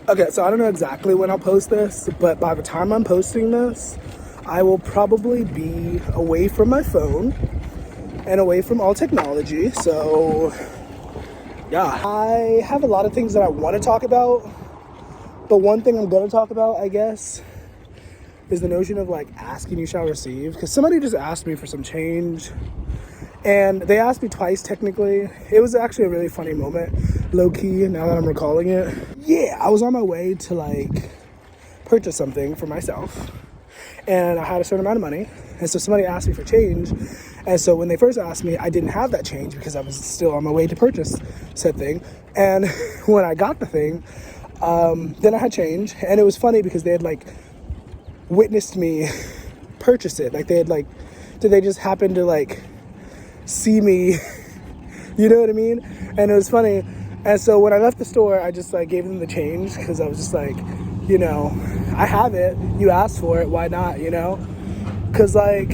Okay, so I don't know exactly when I'll post this, but by the time I'm posting this, I will probably be away from my phone and away from all technology. So, yeah, I have a lot of things that I want to talk about, but one thing I'm going to talk about, I guess, is the notion of like asking you shall receive. Because somebody just asked me for some change, and they asked me twice technically. It was actually a really funny moment, low key, now that I'm recalling it. Yeah, I was on my way to like purchase something for myself, and I had a certain amount of money, and so somebody asked me for change. And so when they first asked me, I didn't have that change because I was still on my way to purchase said thing. And when I got the thing, then I had change, and it was funny because they had like witnessed me purchase it. Like did they just happen to like see me? You know what I mean? And it was funny. And so when I left the store, I just like gave them the change because I was just like, you know, I have it. You asked for it. Why not? You know? Because like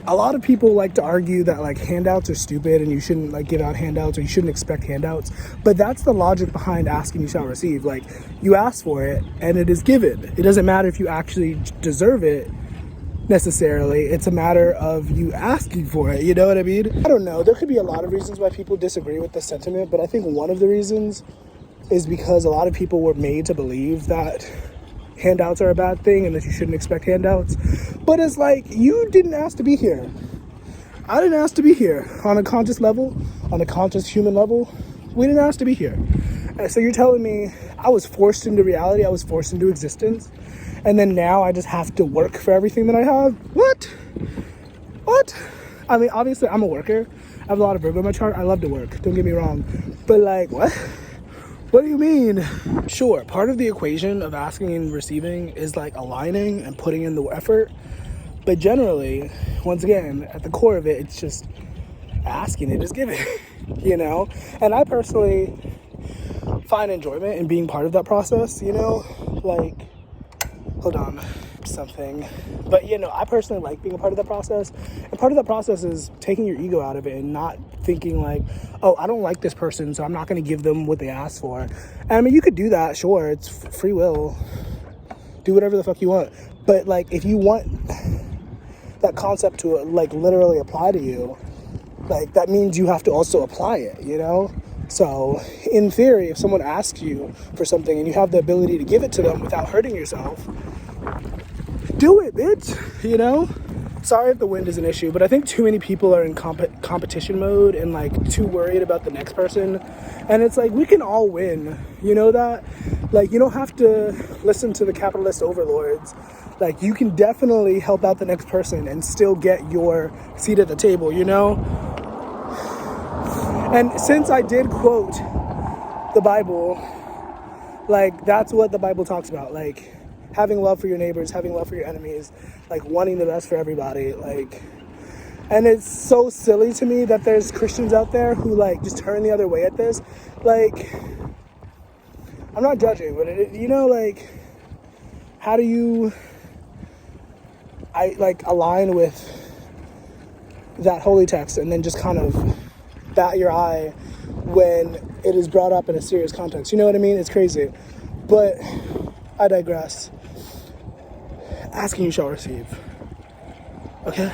a lot of people like to argue that like handouts are stupid and you shouldn't like give out handouts, or you shouldn't expect handouts. But that's the logic behind asking you shall receive. Like, you ask for it and it is given. It doesn't matter if you actually deserve it necessarily. It's a matter of you asking for it. You know what I mean? I don't know. There could be a lot of reasons why people disagree with this sentiment, but I think one of the reasons is because a lot of people were made to believe that handouts are a bad thing and that you shouldn't expect handouts. But it's like, you didn't ask to be here. I didn't ask to be here. On a conscious level, on a conscious human level, we didn't ask to be here. And so you're telling me I was forced into reality, I was forced into existence, and then now I just have to work for everything that I have? What? I mean, obviously I'm a worker. I have a lot of Virgo in my chart. I love to work, don't get me wrong. But like, what? What do you mean? Sure, part of the equation of asking and receiving is like aligning and putting in the effort. But generally, once again, at the core of it, it's just asking it is given, you know? And I personally find enjoyment in being part of that process, you know? Like, hold on, something. But, you know, I personally like being a part of that process. And part of that process is taking your ego out of it and not thinking like, oh, I don't like this person, so I'm not going to give them what they asked for. And I mean, you could do that, sure. It's free will. Do whatever the fuck you want. But, like, if you want that concept to, like, literally apply to you, like, that means you have to also apply it, you know? So, in theory, if someone asks you for something and you have the ability to give it to them without hurting yourself, do it, bitch, you know? Sorry if the wind is an issue, but I think too many people are in competition mode and like too worried about the next person. And it's like, we can all win, you know that? Like, you don't have to listen to the capitalist overlords. Like, you can definitely help out the next person and still get your seat at the table, you know? And since I did quote the Bible, like, that's what the Bible talks about. Like, having love for your neighbors, having love for your enemies, like, wanting the best for everybody. Like, and it's so silly to me that there's Christians out there who, like, just turn the other way at this. Like, I'm not judging, but, you know, like, how do you, align with that holy text and then just kind of bat your eye when it is brought up in a serious context? You know what I mean? It's crazy. But I digress. Asking you shall receive. Okay?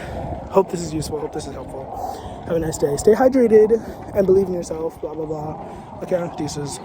Hope this is useful. Hope this is helpful. Have a nice day. Stay hydrated and believe in yourself. Blah, blah, blah. Okay? Deuces.